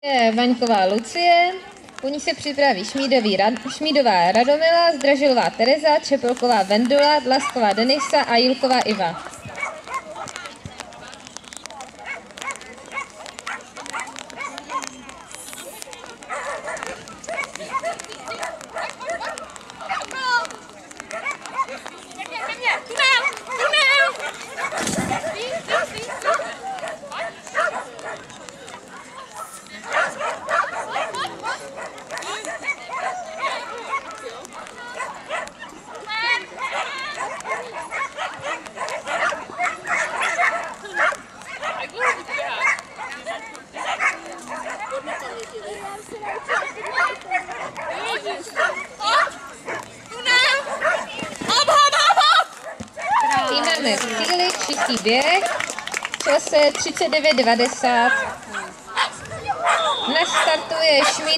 Je Vaňková Lucie, po ní se připraví Šmídová Radomila, Zdražilová Tereza, Čepelková Vendula, Dlasková Denisa a Jilková Iva. Máme v cíli čistý běh, v čase 39,90. Nastartuje Šmíd.